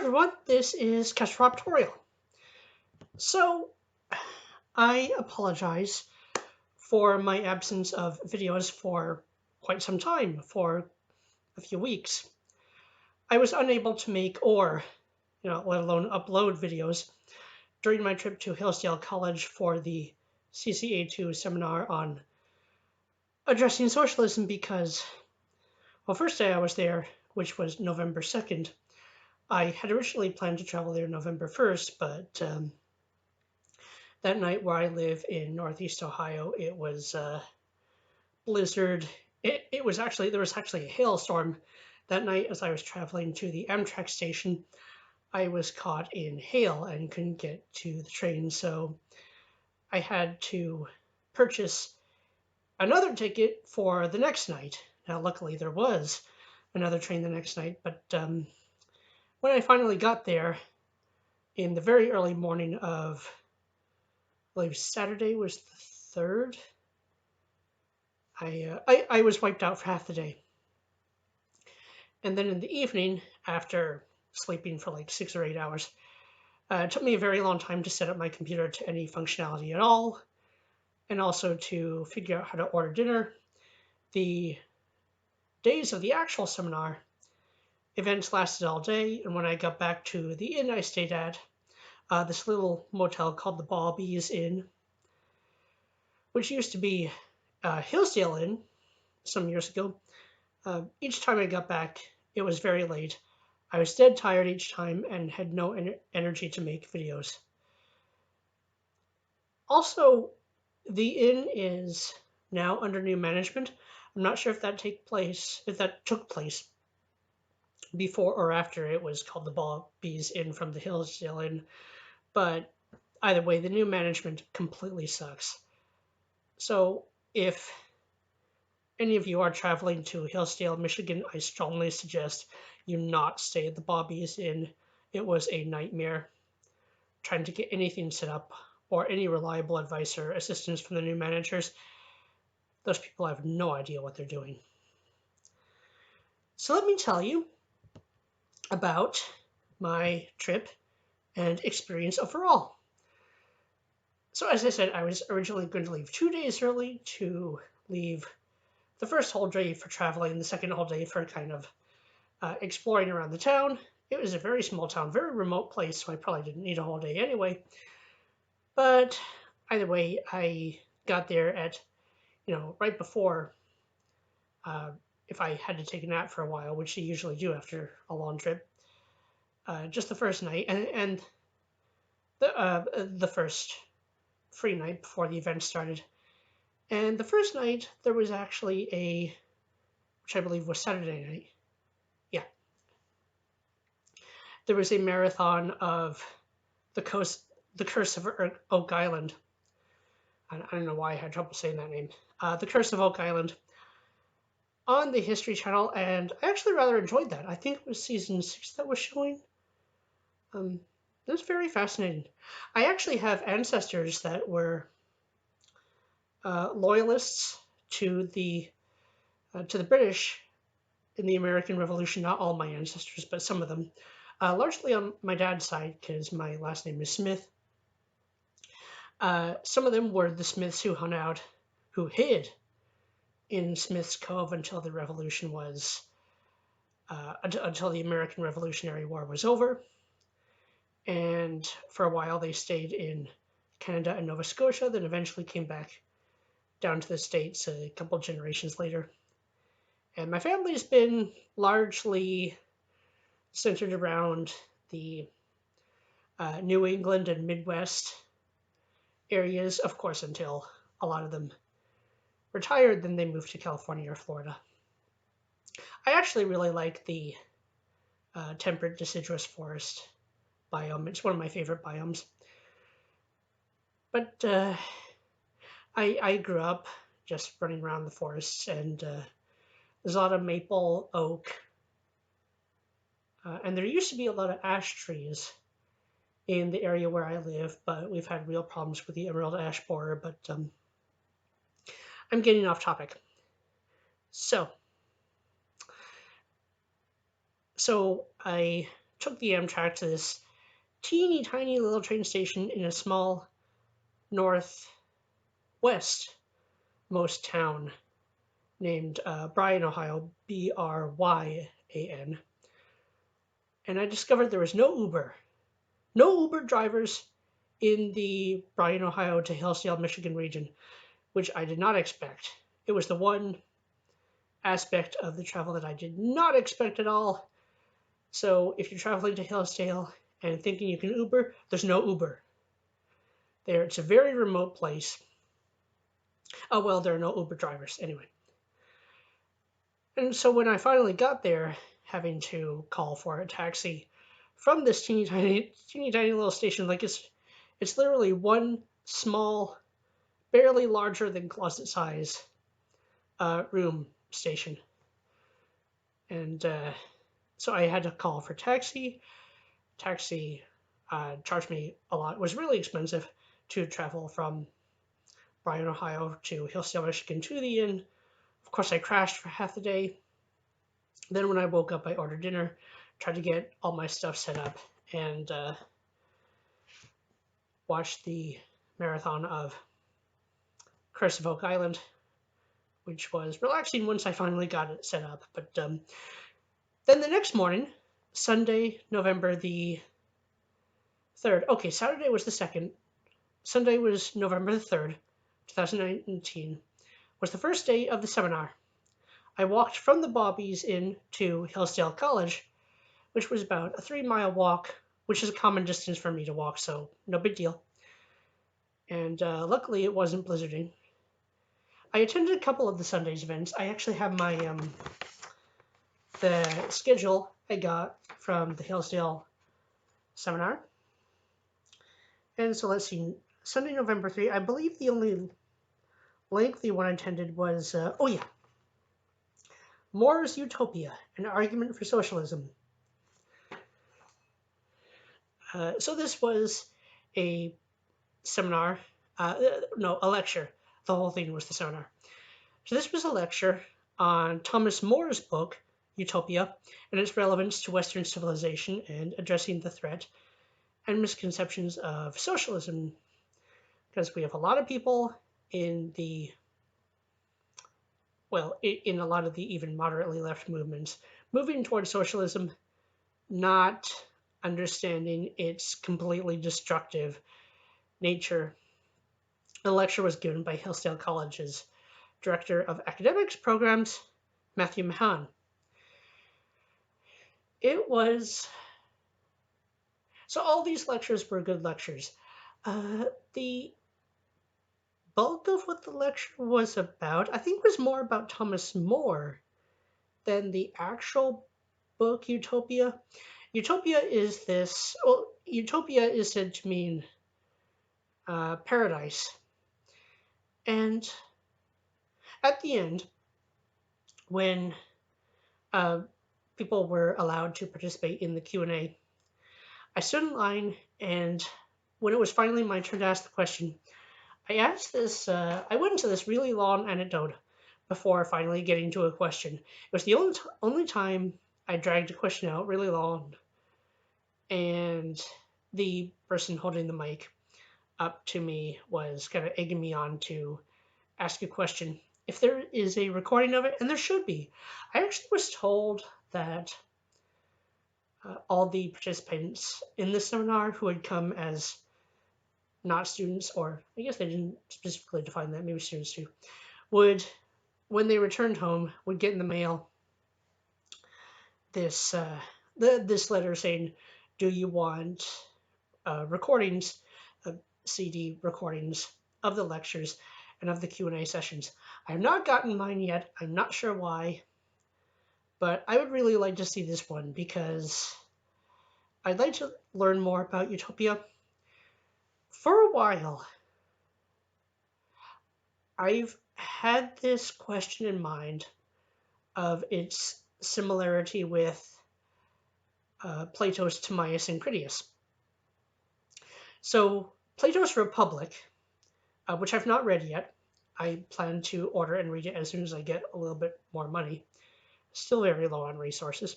everyone, this is Kestrel. So, I apologize for my absence of videos for quite some time, for a few weeks. I was unable to make let alone upload videos during my trip to Hillsdale College for the CCA II seminar on addressing socialism because, well, first day I was there, which was November 2nd, I had originally planned to travel there November 1st, but that night where I live in Northeast Ohio, it was blizzard. It was actually, there was actually a hailstorm that night as I was traveling to the Amtrak station. I was caught in hail and couldn't get to the train, so I had to purchase another ticket for the next night. Now, luckily, there was another train the next night, but when I finally got there in the very early morning of, I believe Saturday was the 3rd, I was wiped out for half the day. And then in the evening, after sleeping for like 6 or 8 hours, it took me a very long time to set up my computer to any functionality at all, and also to figure out how to order dinner. The days of the actual seminar events lasted all day, and when I got back to the inn I stayed at, this little motel called the Bobby's Inn, which used to be Hillsdale Inn some years ago. Each time I got back, it was very late. I was dead tired each time and had no energy to make videos. Also, the inn is now under new management. I'm not sure if that took place before or after it was called the Bobby's Inn from the Hillsdale Inn, but either way, the new management completely sucks. So if any of you are traveling to Hillsdale, Michigan, I strongly suggest you not stay at the Bobby's Inn. It was a nightmare trying to get anything set up or any reliable advice or assistance from the new managers. Those people have no idea what they're doing. So let me tell you about my trip and experience overall. So as I said, I was originally going to leave 2 days early to leave the first whole day for traveling, the second whole day for kind of exploring around the town. It was a very small town, very remote place, so I probably didn't need a whole day anyway. But either way, I got there at, right before, if I had to take a nap for a while, which I usually do after a long trip, just the first night, and the first free night before the event started. And the first night, there was actually which I believe was Saturday night. Yeah. There was a marathon of the Curse of Oak Island. I don't know why I had trouble saying that name. The Curse of Oak Island on the History Channel, and I actually rather enjoyed that. I think it was season 6 that was showing. It was very fascinating. I actually have ancestors that were loyalists to the British in the American Revolution. Not all my ancestors, but some of them. Largely on my dad's side, because my last name is Smith. Some of them were the Smiths who hid in Smith's Cove until the Revolution was, until the American Revolutionary War was over. And for a while they stayed in Canada and Nova Scotia, then eventually came back down to the States a couple generations later. And my family's been largely centered around the New England and Midwest areas, of course, until a lot of them retired, then they moved to California or Florida. I actually really like the temperate deciduous forest biome. It's one of my favorite biomes. But I grew up just running around the forests, and there's a lot of maple, oak, and there used to be a lot of ash trees in the area where I live, but we've had real problems with the emerald ash borer, but I'm getting off topic. So I took the Amtrak to this teeny tiny little train station in a small northwest most town named Bryan, Ohio, Bryan. And I discovered there was no Uber drivers in the Bryan, Ohio to Hillsdale, Michigan region, which I did not expect. It was the one aspect of the travel that I did not expect at all. So if you're traveling to Hillsdale and thinking you can Uber, there's no Uber there. It's a very remote place. Oh, well, there are no Uber drivers anyway. And so when I finally got there, having to call for a taxi from this teeny tiny little station, like it's literally one small, barely larger than closet size room station. And so I had to call for taxi. Taxi charged me a lot. It was really expensive to travel from Bryan, Ohio to Hillsdale, Michigan to the inn. Of course, I crashed for half the day. Then when I woke up, I ordered dinner, tried to get all my stuff set up, and watched the marathon of Curse of Oak Island, which was relaxing once I finally got it set up. But then the next morning, Sunday, November the 3rd. Okay, Saturday was the 2nd. Sunday was November the 3rd, 2019, was the first day of the seminar. I walked from the Bobbies Inn to Hillsdale College, which was about a 3-mile walk, which is a common distance for me to walk, so no big deal. And luckily it wasn't blizzarding. I attended a couple of the Sunday's events. I actually have my the schedule I got from the Hillsdale seminar. And so let's see, Sunday, November 3, I believe the only lengthy one I attended was, More's Utopia, an argument for socialism. So this was a seminar, a lecture. The whole thing was the seminar. So this was a lecture on Thomas More's book, Utopia, and its relevance to Western civilization and addressing the threat and misconceptions of socialism. Because we have a lot of people in in a lot of the even moderately left movements moving towards socialism, not understanding its completely destructive nature. The lecture was given by Hillsdale College's Director of Academics Programs, Matthew Mahan. So all these lectures were good lectures. The bulk of what the lecture was about, I think, was more about Thomas More than the actual book Utopia. Utopia is said to mean paradise. And at the end, when people were allowed to participate in the Q&A, I stood in line, and when it was finally my turn to ask the question, I went into this really long anecdote before finally getting to a question. It was the only time I dragged a question out really long, and the person holding the mic up to me was kind of egging me on to ask a question. If there is a recording of it, and there should be, I actually was told that all the participants in this seminar who had come as not students, or I guess they didn't specifically define that, maybe students too, would, when they returned home, would get in the mail this letter saying, do you want recordings, CD recordings of the lectures and of the Q&A sessions? I have not gotten mine yet. I'm not sure why, but I would really like to see this one because I'd like to learn more about Utopia. For a while, I've had this question in mind of its similarity with Plato's Timaeus and Critias. So Plato's Republic, which I've not read yet, I plan to order and read it as soon as I get a little bit more money. Still very low on resources.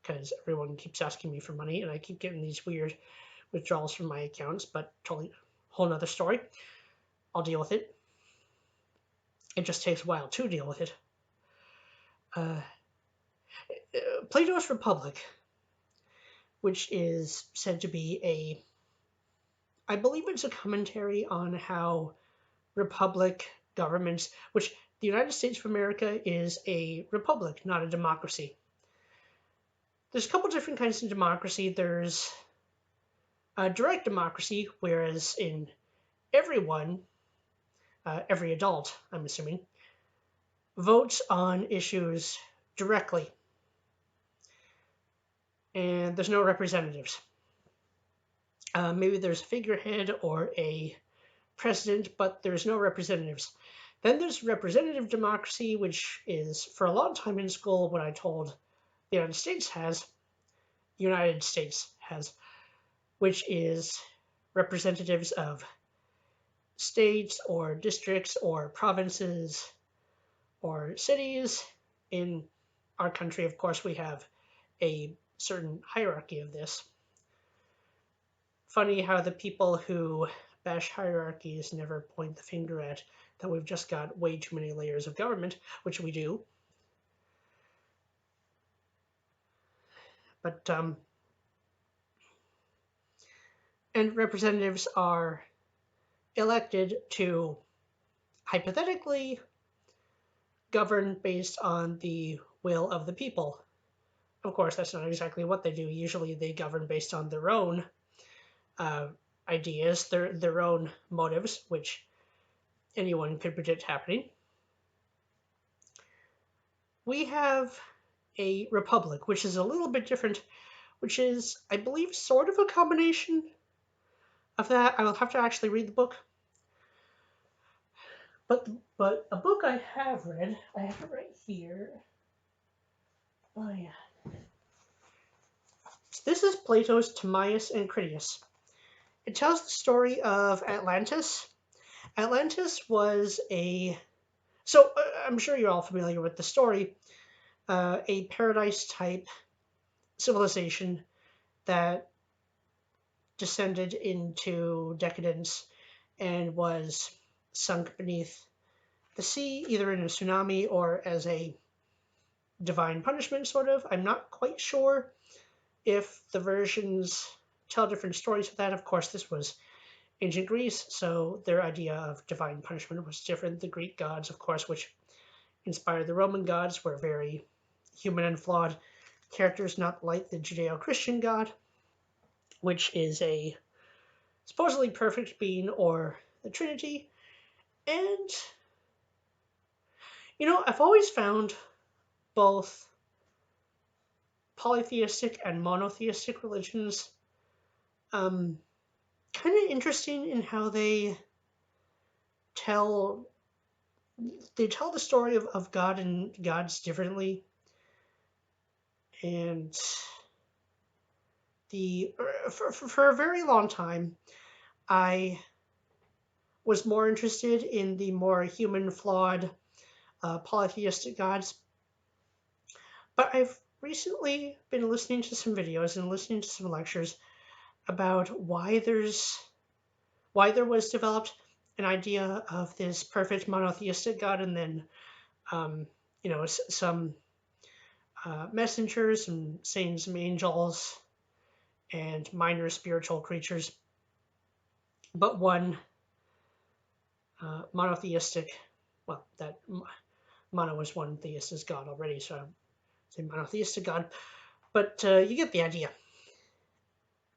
because everyone keeps asking me for money, and I keep getting these weird withdrawals from my accounts, but totally whole nother story. I'll deal with it. It just takes a while to deal with it. Uh, Plato's Republic, which is said to be I believe it's a commentary on how republic governments, which the United States of America is a republic, not a democracy. There's a couple different kinds of democracy. There's a direct democracy, whereas in everyone, every adult, I'm assuming, votes on issues directly, and there's no representatives. Maybe there's a figurehead or a president, but there's no representatives. Then there's representative democracy, which is for a long time in school what I told the United States has, which is representatives of states or districts or provinces or cities. In our country, of course, we have a certain hierarchy of this. Funny how the people who bash hierarchies never point the finger at that we've just got way too many layers of government, which we do. But and representatives are elected to hypothetically govern based on the will of the people. Of course, that's not exactly what they do. Usually they govern based on their own ideas, their own motives, which anyone could predict happening. We have a republic, which is a little bit different, which is, I believe, sort of a combination of that. I will have to actually read the book. But a book I have read, I have it right here. Oh yeah. So this is Plato's Timaeus and Critias. It tells the story of Atlantis. Atlantis was I'm sure you're all familiar with the story, a paradise-type civilization that descended into decadence and was sunk beneath the sea, either in a tsunami or as a divine punishment, sort of. I'm not quite sure if the versions tell different stories of that. Of course, this was ancient Greece, so their idea of divine punishment was different. The Greek gods, of course, which inspired the Roman gods, were very human and flawed characters, not like the Judeo-Christian God, which is a supposedly perfect being, or the Trinity. And, I've always found both polytheistic and monotheistic religions kind of interesting in how they tell the story of God and gods differently. And for a very long time, I was more interested in the more human, flawed, polytheistic gods. But I've recently been listening to some videos and listening to some lectures about why there was developed an idea of this perfect monotheistic God, and then some messengers and saints, some angels, and minor spiritual creatures, but one monotheistic. Well, that mono is one, theist is God already, so I'm saying monotheistic God. But you get the idea.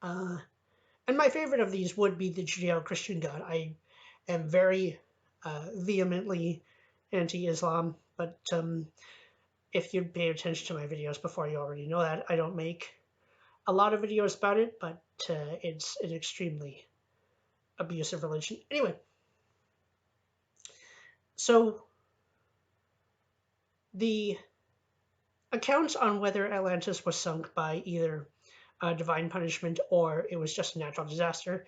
And my favorite of these would be the Judeo-Christian God. I am very vehemently anti-Islam, but if you'd pay attention to my videos before, you already know that. I don't make a lot of videos about it, but it's an extremely abusive religion. Anyway, so the accounts on whether Atlantis was sunk by either divine punishment or it was just a natural disaster,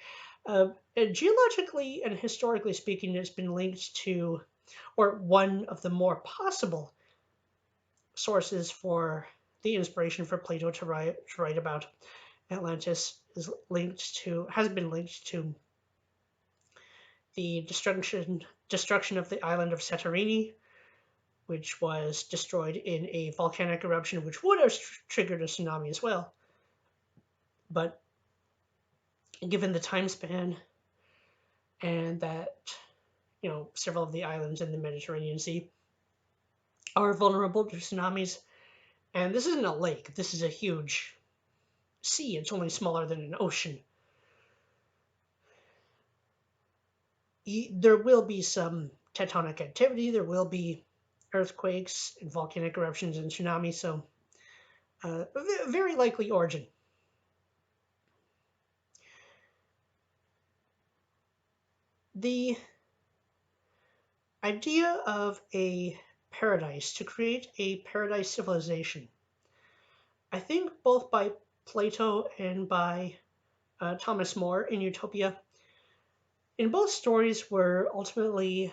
geologically and historically speaking, it's been linked to, or one of the more possible sources for the inspiration for Plato to write about Atlantis has been linked to the destruction of the island of Santorini, which was destroyed in a volcanic eruption, which would have triggered a tsunami as well. But given the time span and that, several of the islands in the Mediterranean Sea are vulnerable to tsunamis, and this isn't a lake, this is a huge sea, it's only smaller than an ocean. There will be some tectonic activity, there will be earthquakes and volcanic eruptions and tsunamis, so very likely origin. The idea of a paradise, to create a paradise civilization, I think both by Plato and by Thomas More in Utopia, in both stories were ultimately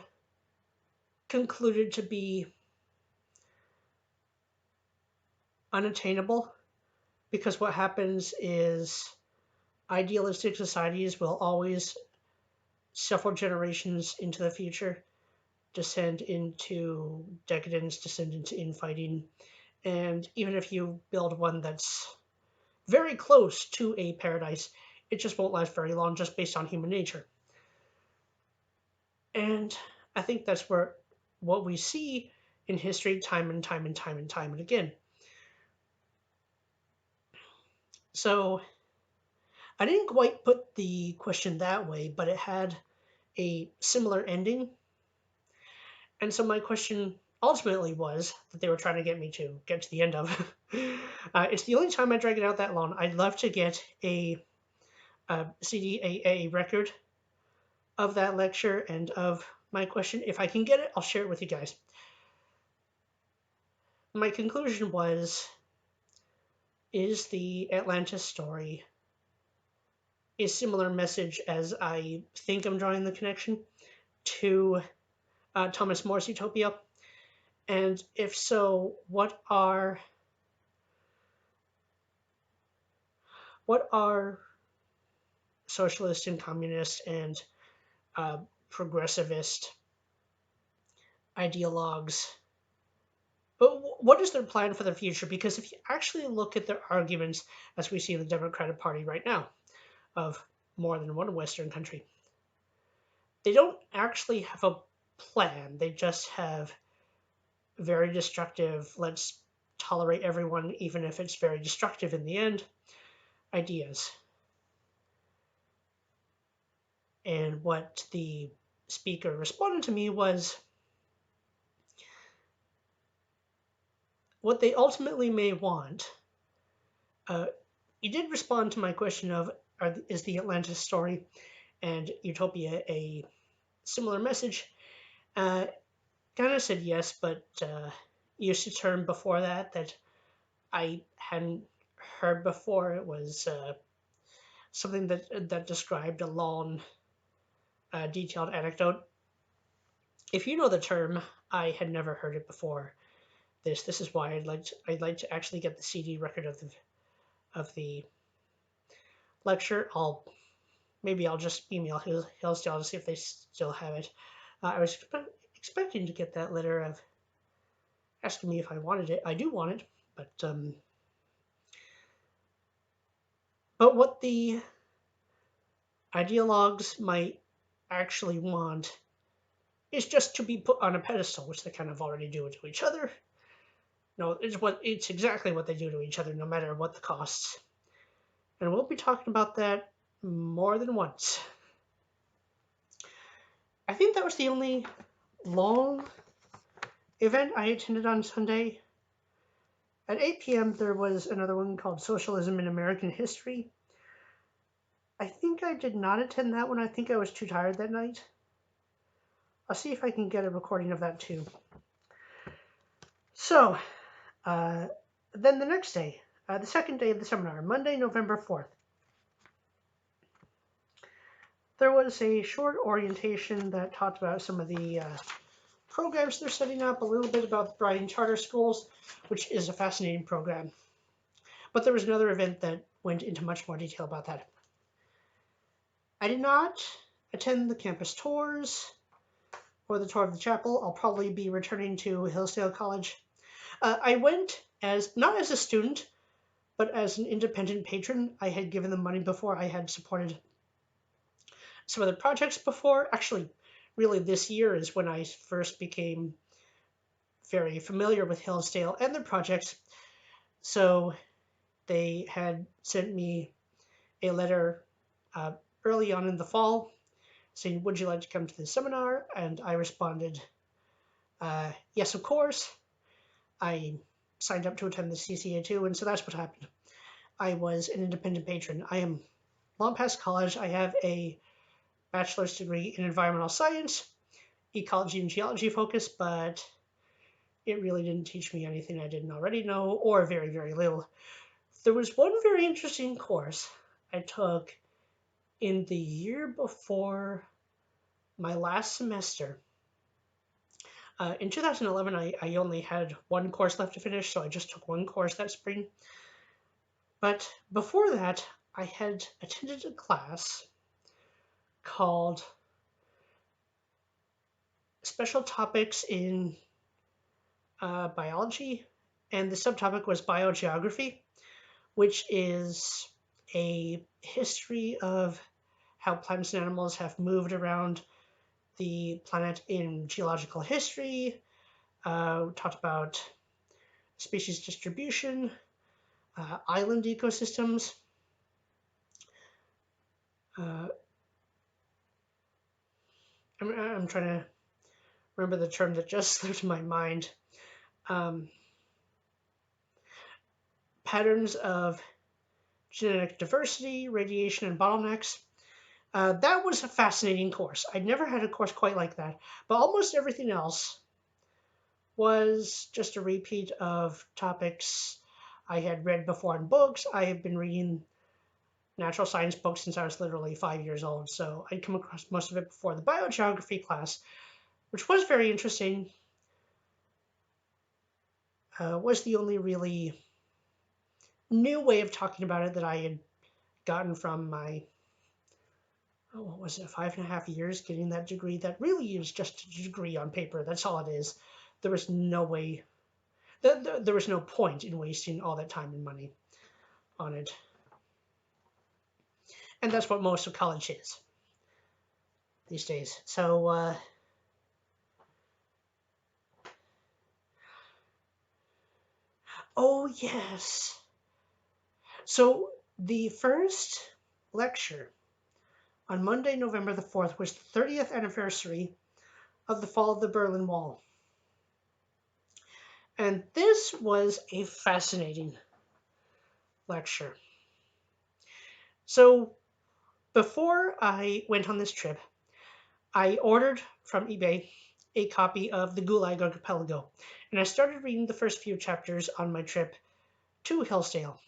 concluded to be unattainable, because what happens is idealistic societies will always, several generations into the future, descend into decadence, descend into infighting, and even if you build one that's very close to a paradise, it just won't last very long just based on human nature. And I think that's what we see in history time and time and time and time and again. So I didn't quite put the question that way, but it had a similar ending. And so my question ultimately was that they were trying to get me to get to the end of. It's the only time I drag it out that long. I'd love to get a CCA record of that lecture and of my question. If I can get it, I'll share it with you guys. My conclusion was, is the Atlantis story a similar message as I think I'm drawing the connection to Thomas More's Utopia? And if so, what are socialist and communist and progressivist ideologues, but what is their plan for the future? Because if you actually look at their arguments, as we see in the Democratic Party right now, of more than one Western country, they don't actually have a plan. They just have very destructive, let's tolerate everyone even if it's very destructive in the end, ideas. And what the speaker responded to me was, what they ultimately may want. You did respond to my question of, is the Atlantis story and Utopia a similar message? Kind of said yes, but used a term before that I hadn't heard before. It was something that described a long, detailed anecdote. If you know the term, I had never heard it before. This is why I'd like to actually get the CD record of the lecture. Maybe I'll just email Hillsdale to see if they still have it. I was expecting to get that letter of asking me if I wanted it. I do want it, but what the ideologues might actually want is just to be put on a pedestal, which they kind of already do to each other. No, it's exactly what they do to each other, no matter what the costs. And we'll be talking about that more than once. I think that was the only long event I attended on Sunday. At 8 p.m. there was another one called Socialism in American History. I think I did not attend that one. I think I was too tired that night. I'll see if I can get a recording of that too. So, then the next day, the second day of the seminar, Monday, November 4th, there was a short orientation that talked about some of the programs they're setting up, a little bit about the Brighton Charter Schools, which is a fascinating program. But there was another event that went into much more detail about that. I did not attend the campus tours or the tour of the chapel. I'll probably be returning to Hillsdale College. I went not as a student, but as an independent patron. I had given them money before. I had supported some other projects before. Actually, really this year is when I first became very familiar with Hillsdale and their projects. So they had sent me a letter early on in the fall saying, would you like to come to this seminar? And I responded, yes, of course. I signed up to attend the CCA II, and so that's what happened. I was an independent patron. I am long past college. I have a bachelor's degree in environmental science, ecology and geology focus, but it really didn't teach me anything I didn't already know, or very, very little. There was one very interesting course I took in the year before my last semester. In 2011, I only had one course left to finish, so I just took one course that spring. But before that, I had attended a class called Special Topics in Biology, and the subtopic was Biogeography, which is a history of how plants and animals have moved around the planet in geological history. We talked about species distribution, island ecosystems. I'm trying to remember the term that just slipped my mind. Patterns of genetic diversity, radiation, and bottlenecks. That was a fascinating course. I'd never had a course quite like that, but almost everything else was just a repeat of topics I had read before in books. I have been reading natural science books since I was literally 5 years old, so I'd come across most of it before. The biogeography class, which was very interesting, was the only really new way of talking about it that I had gotten from my, what was it, 5.5 years getting that degree. That really is just a degree on paper. That's all it is. There was no way, there was no point in wasting all that time and money on it. And that's what most of college is these days. So, oh yes. So the first lecture on Monday, November the 4th, was the 30th anniversary of the fall of the Berlin Wall. And this was a fascinating lecture. So before I went on this trip, I ordered from eBay a copy of the Gulag Archipelago, and I started reading the first few chapters on my trip to Hillsdale.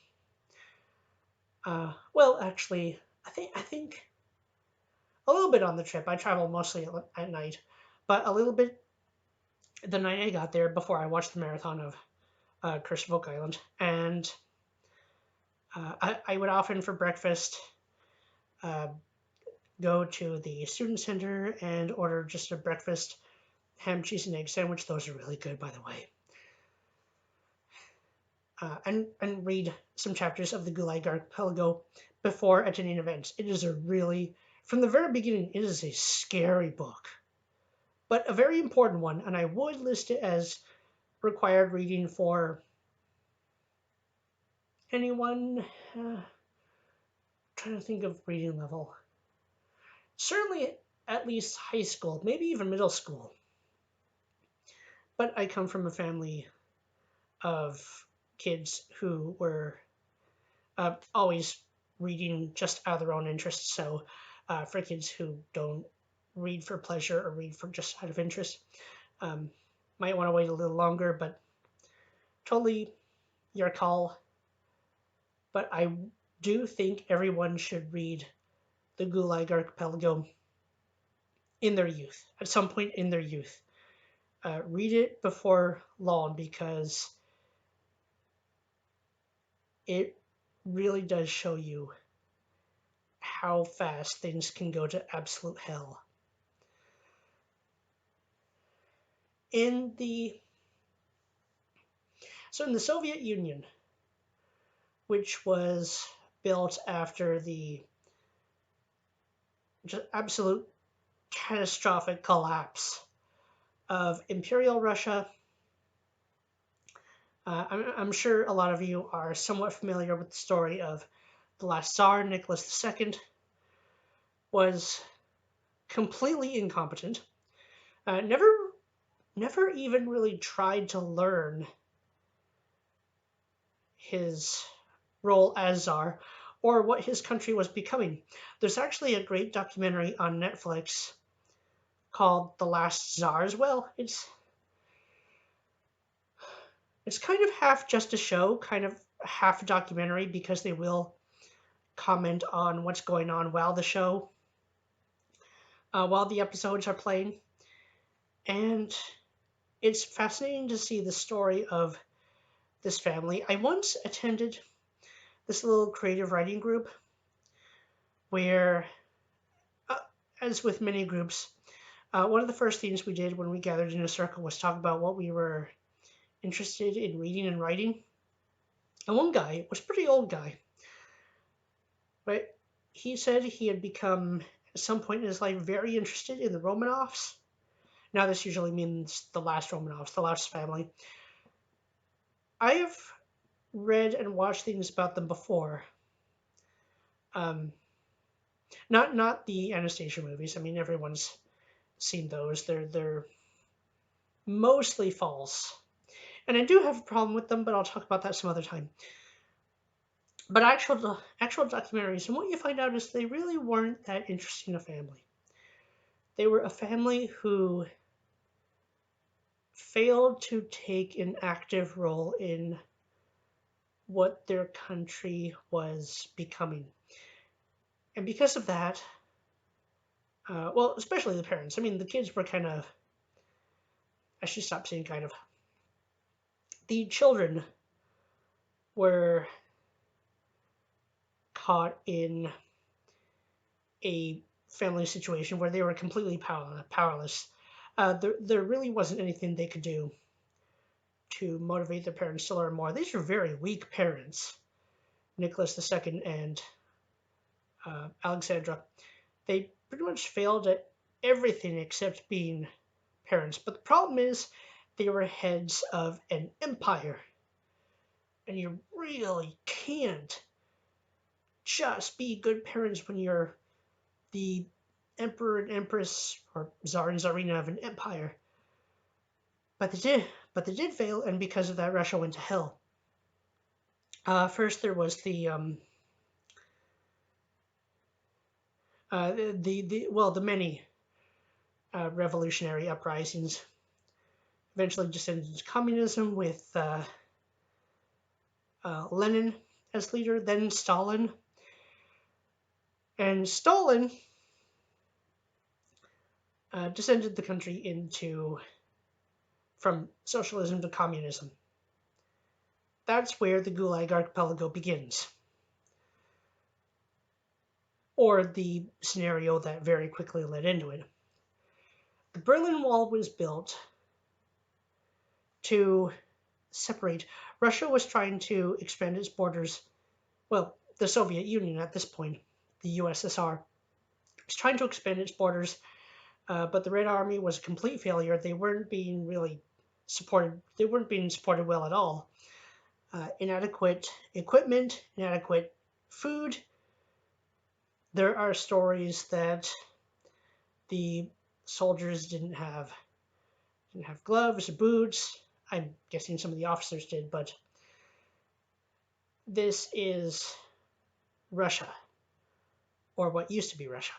Well, actually, I think a little bit on the trip. I travel mostly at night, but a little bit the night I got there before I watched the marathon of Kestrel Island. And I would often, for breakfast, go to the student center and order just a breakfast ham, cheese, and egg sandwich. Those are really good, by the way. And read some chapters of the Gulag Archipelago before attending events. It is a really, from the very beginning, it is a scary book, but a very important one, and I would list it as required reading for anyone trying to think of reading level. Certainly at least high school, maybe even middle school. But I come from a family of kids who were always reading just out of their own interest. So for kids who don't read for pleasure or read for just out of interest, might want to wait a little longer, but totally your call. But I do think everyone should read the Gulag Archipelago in their youth, at some point in their youth. read it before long because it really does show you how fast things can go to absolute hell. In the So in the Soviet Union, which was built after the just absolute catastrophic collapse of Imperial Russia, I'm sure a lot of you are somewhat familiar with the story of the last Tsar, Nicholas II, was completely incompetent, never even really tried to learn his role as Tsar or what his country was becoming. There's actually a great documentary on Netflix called The Last Tsar as well. It's kind of half just a show, kind of half a documentary, because they will comment on what's going on while the episodes are playing. And it's fascinating to see the story of this family. I once attended this little creative writing group where, uh, as with many groups, one of the first things we did when we gathered in a circle was talk about what we were interested in reading and writing. And one guy was a pretty old guy, but he said he had become, at some point in his life, very interested in the Romanovs. Now, this usually means the last Romanovs, the last family. I have read and watched things about them before. Um, not the Anastasia movies. I mean, everyone's seen those. They're mostly false, and I do have a problem with them, but I'll talk about that some other time. But actual documentaries, and what you find out is they really weren't that interesting a family. They were a family who failed to take an active role in what their country was becoming. And because of that, well, especially the parents. I mean, the kids were kind of, I should stop saying kind of. The children were caught in a family situation where they were completely powerless. There really wasn't anything they could do to motivate their parents to learn more. These were very weak parents, Nicholas II and Alexandra. They pretty much failed at everything except being parents. But the problem is they were heads of an empire. And you really can't just be good parents when you're the emperor and empress or czar and czarina of an empire. But they did fail, and because of that, Russia went to hell. First, there was the many revolutionary uprisings. Eventually, descended into communism with Lenin as leader, then Stalin. And Stalin descended the country from socialism to communism. That's where the Gulag Archipelago begins. Or the scenario that very quickly led into it. The Berlin Wall was built to separate. Russia was trying to expand its borders. Well, the Soviet Union at this point, the USSR, was trying to expand its borders, but the Red Army was a complete failure. They weren't being really supported. They weren't being supported well at all. Inadequate equipment, inadequate food. There are stories that the soldiers didn't have gloves or boots. I'm guessing some of the officers did, but this is Russia, or what used to be Russia.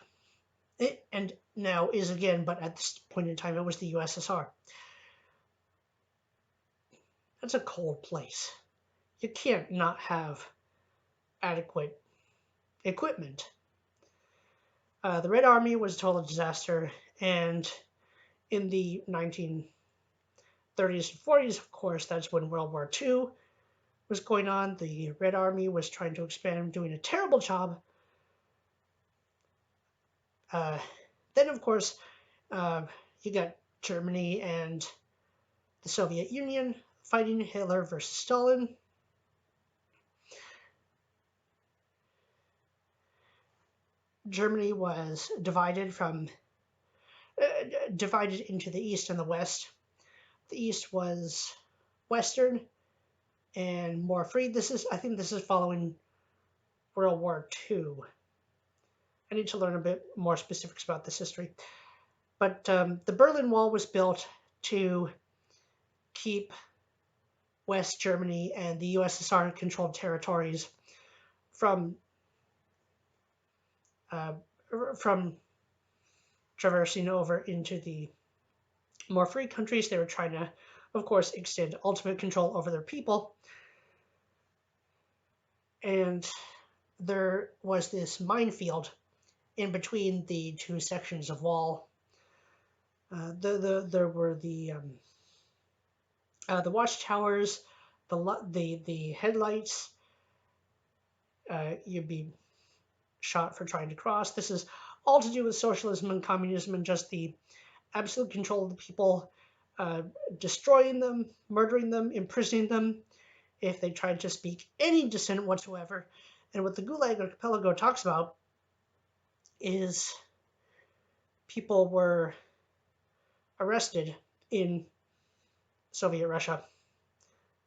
And now is again, but at this point in time, it was the USSR. That's a cold place. You can't not have adequate equipment. The Red Army was a total disaster, and in the 30s and 40s, of course, that's when World War II was going on. The Red Army was trying to expand, doing a terrible job. Uh, then, of course, you got Germany and the Soviet Union fighting Hitler versus Stalin. Germany was divided into the East and the West. The East was Western and more free. I think this is following World War II. I need to learn a bit more specifics about this history. But the Berlin Wall was built to keep West Germany and the USSR controlled territories from uh, from traversing over into the more free countries. They were trying to, of course, extend ultimate control over their people. And there was this minefield in between the two sections of wall. There were the watchtowers, the headlights. You'd be shot for trying to cross. This is all to do with socialism and communism and just the absolute control of the people, destroying them, murdering them, imprisoning them if they tried to speak any dissent whatsoever. And what the Gulag Archipelago talks about is people were arrested in Soviet Russia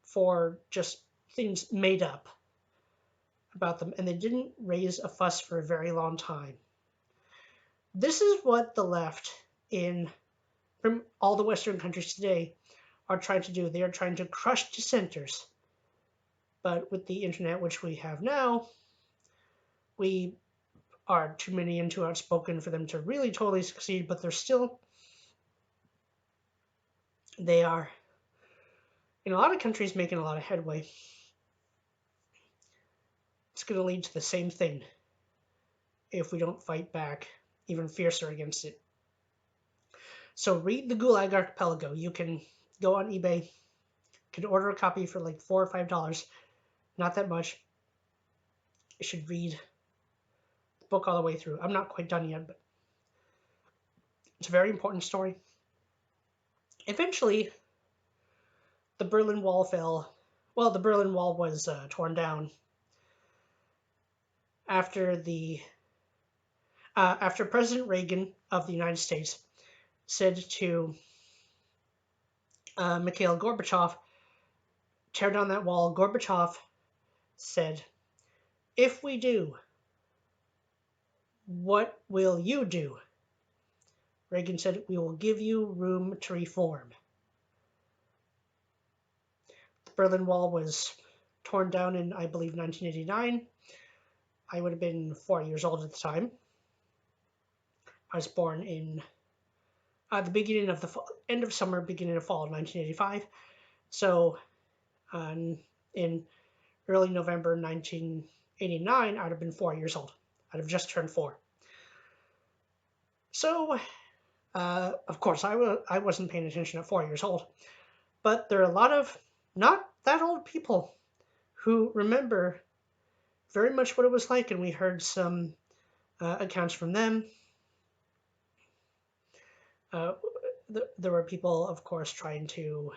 for just things made up about them, and they didn't raise a fuss for a very long time. This is what the left in from all the Western countries today are trying to do. They are trying to crush dissenters. But with the internet, which we have now, we are too many and too outspoken for them to really totally succeed, but they are, in a lot of countries, making a lot of headway. It's going to lead to the same thing if we don't fight back even fiercer against it. So read the Gulag Archipelago. You can go on eBay, you can order a copy for like $4 or $5, not that much. You should read the book all the way through. I'm not quite done yet, but it's a very important story. Eventually, the Berlin Wall fell. Well, the Berlin Wall was torn down after after President Reagan of the United States said to Mikhail Gorbachev, tear down that wall. Gorbachev said, if we do, what will you do? Reagan said, we will give you room to reform. The Berlin Wall was torn down in, I believe, 1989. I would have been 4 years old at the time. I was born in the beginning of the end of summer, beginning of fall of 1985. So in early November 1989, I'd have been 4 years old. I'd have just turned 4. So, of course, I wasn't paying attention at 4 years old. But there are a lot of not that old people who remember very much what it was like, and we heard some accounts from them. There were people, of course, trying to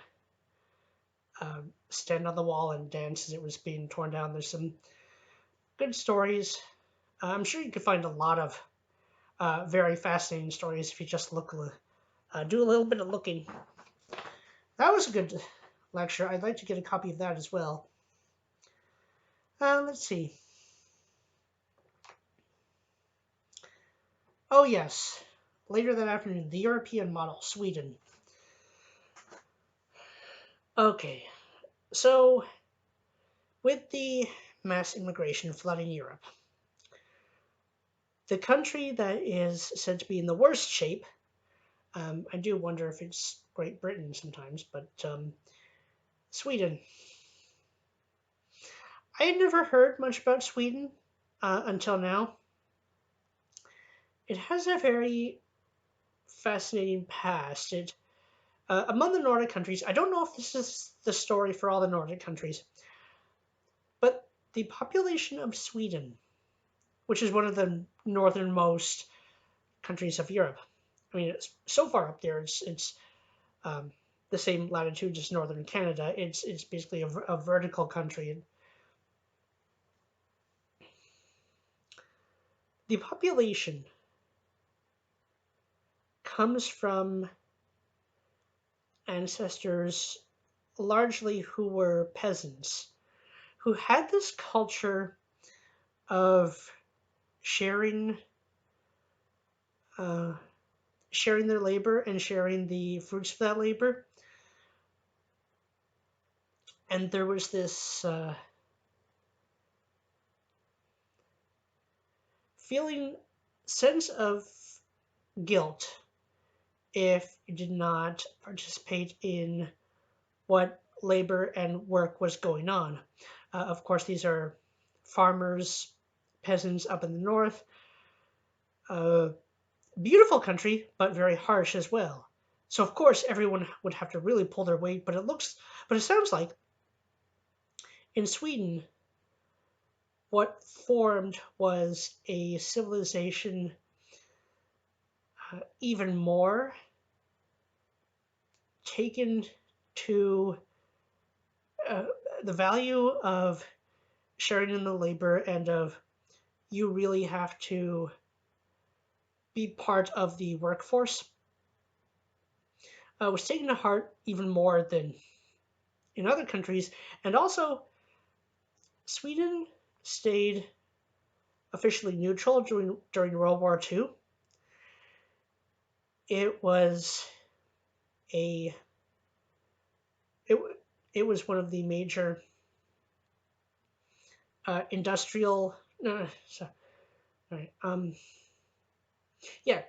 stand on the wall and dance as it was being torn down. There's some good stories. I'm sure you could find a lot of very fascinating stories if you just do a little bit of looking. That was a good lecture. I'd like to get a copy of that as well. Let's see. Oh, yes. Later that afternoon, the European model, Sweden. Okay, so with the mass immigration flooding Europe, the country that is said to be in the worst shape, I do wonder if it's Great Britain sometimes, but Sweden. I had never heard much about Sweden until now. It has a very fascinating past. Among the Nordic countries, I don't know if this is the story for all the Nordic countries, but the population of Sweden, which is one of the northernmost countries of Europe, I mean, it's so far up there, it's um, the same latitude as northern Canada. It's basically a vertical country. The population comes from ancestors largely who were peasants, who had this culture of sharing uh, sharing their labor and sharing the fruits of that labor. And there was this feeling, sense of guilt if you did not participate in what labor and work was going on. Of course, these are farmers, peasants up in the north. Beautiful country, but very harsh as well. So of course, everyone would have to really pull their weight. But it sounds like in Sweden, what formed was a civilization even more taken to uh, the value of sharing in the labor and of you really have to be part of the workforce was taken to heart even more than in other countries. And also, Sweden stayed officially neutral during World War II. It was a it, it was one of the major industrial no, sorry, yeah,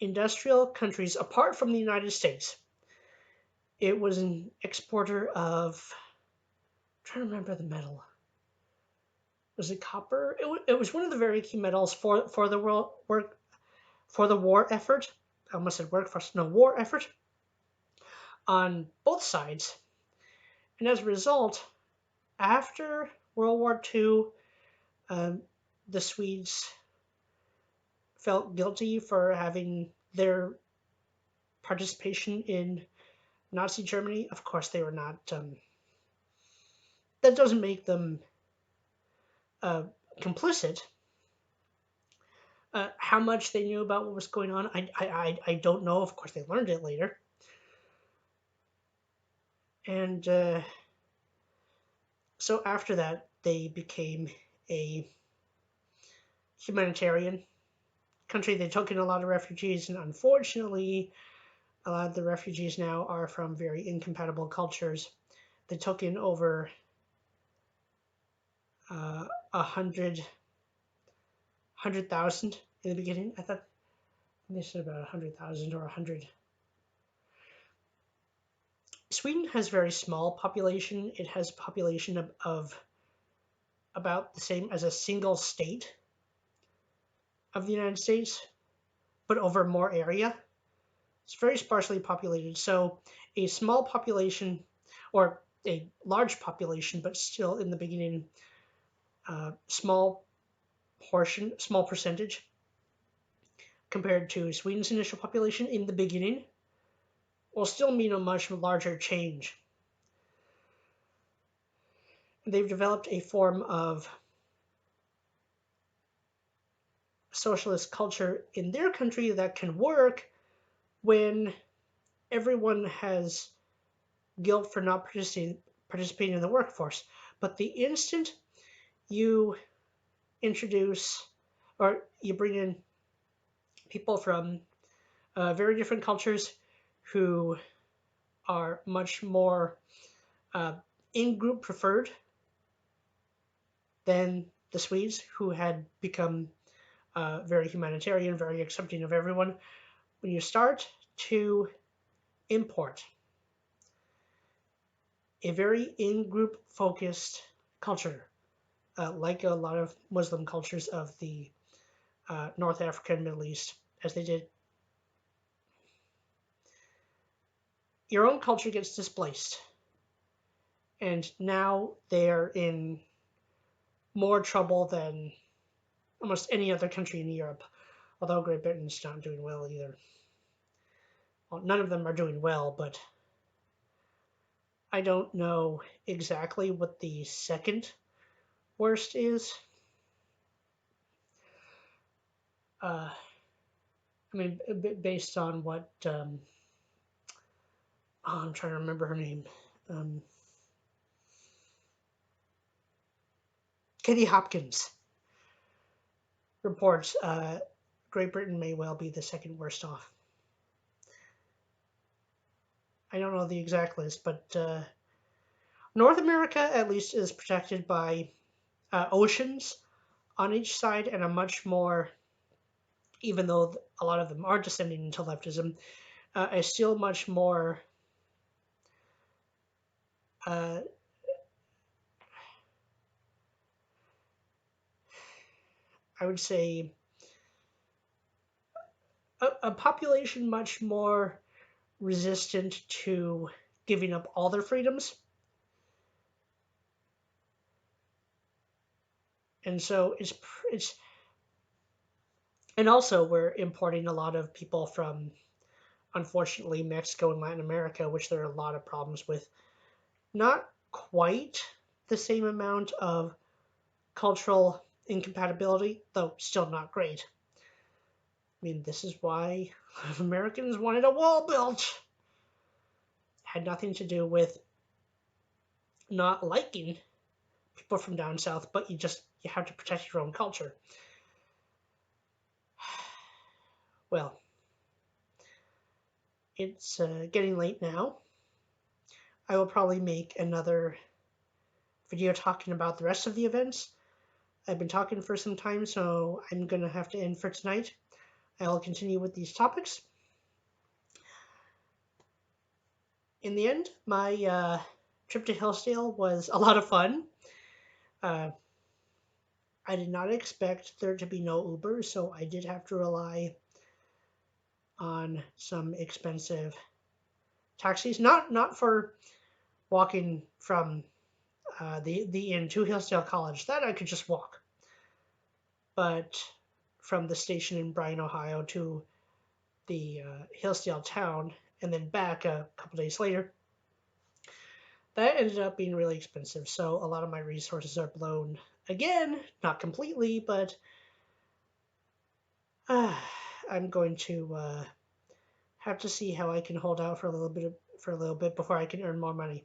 industrial countries apart from the United States. It was an exporter of, I'm trying to remember the metal. Was it copper? It was one of the very key metals for the war effort. I almost said workforce. No, war effort on both sides. And as a result, after World War II, um, the Swedes felt guilty for having their participation in Nazi Germany. Of course, they were not. That doesn't make them uh, complicit. How much they knew about what was going on, I don't know. Of course, they learned it later. And so after that, they became a humanitarian country. They took in a lot of refugees, and unfortunately, a lot of the refugees now are from very incompatible cultures. They took in over 100,000 in the beginning. I thought they said about 100,000 or 100. Sweden has a very small population. It has a population of about the same as a single state of the United States, but over more area. It's very sparsely populated. So a small population, or a large population, but still in the beginning, small percentage compared to Sweden's initial population in the beginning will still mean a much larger change. They've developed a form of socialist culture in their country that can work when everyone has guilt for not participating in the workforce. But the instant you introduce or you bring in people from very different cultures who are much more in-group preferred than the Swedes, who had become very humanitarian, very accepting of everyone. When you start to import a very in-group focused culture, like a lot of Muslim cultures of the North Africa and Middle East, as they did, your own culture gets displaced, and now they're in more trouble than almost any other country in Europe, although Great Britain's not doing well either. Well, none of them are doing well, but I don't know exactly what the second worst is. I mean, based on what I'm trying to remember her name. Katie Hopkins reports Great Britain may well be the second worst off. I don't know the exact list, but North America at least is protected by oceans on each side and a much more, even though a lot of them are descending into leftism, a still much more I would say a population much more resistant to giving up all their freedoms. And so it's and also we're importing a lot of people from, unfortunately, Mexico and Latin America, which there are a lot of problems with. Not quite the same amount of cultural incompatibility, though still not great. I mean, this is why Americans wanted a wall built. Had nothing to do with not liking people from down south, but you have to protect your own culture. Well, it's getting late now. I will probably make another video talking about the rest of the events. I've been talking for some time, so I'm going to have to end for tonight. I'll continue with these topics. In the end, my trip to Hillsdale was a lot of fun. I did not expect there to be no Uber, so I did have to rely on some expensive taxis. Not for walking from the inn to Hillsdale College. That I could just walk. But from the station in Bryan, Ohio to the Hillsdale town and then back a couple days later, that ended up being really expensive. So a lot of my resources are blown again, not completely, but I'm going to have to see how I can hold out for a little bit before I can earn more money.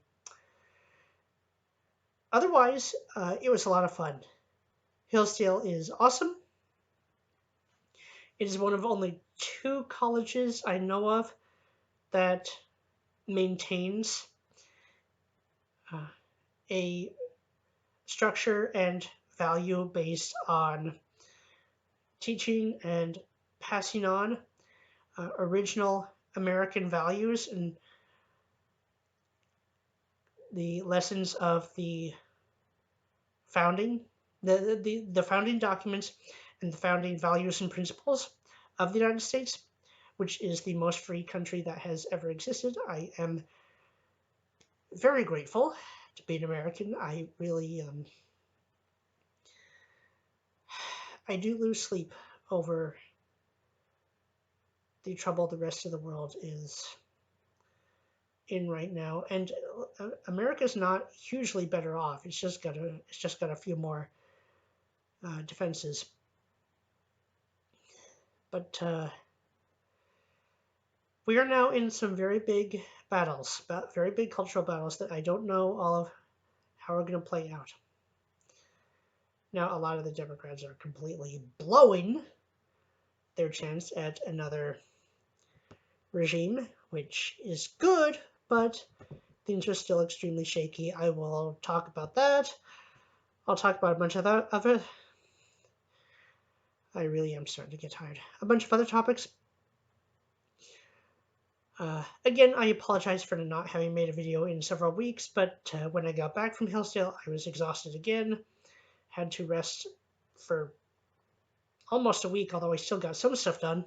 Otherwise, it was a lot of fun. Hillsdale is awesome. It is one of only 2 colleges I know of that maintains a structure and value based on teaching and passing on original American values and the lessons of the founding, the founding documents and the founding values and principles of the United States, which is the most free country that has ever existed. I am very grateful to be an American. I really, I do lose sleep over the trouble the rest of the world is in right now, and America's not hugely better off. It's just got a few more defenses, but we are now in some very big battles, very big cultural battles that I don't know all of how are going to play out. Now, a lot of the Democrats are completely blowing their chance at another regime, which is good, but things are still extremely shaky. I will talk about that. I'll talk about a bunch of other. I really am starting to get tired. A bunch of other topics. Again, I apologize for not having made a video in several weeks, but when I got back from Hillsdale, I was exhausted again. Had to rest for almost a week, although I still got some stuff done.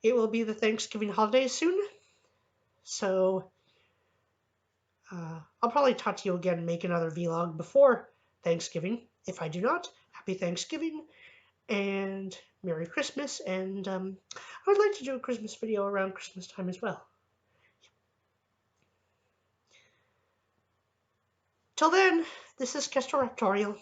It will be the Thanksgiving holiday soon, So I'll probably talk to you again and make another vlog before Thanksgiving. If I do not, happy Thanksgiving and Merry Christmas. And I would like to do a Christmas video around Christmas time as well. Till then, this is Kestrel Raptorial.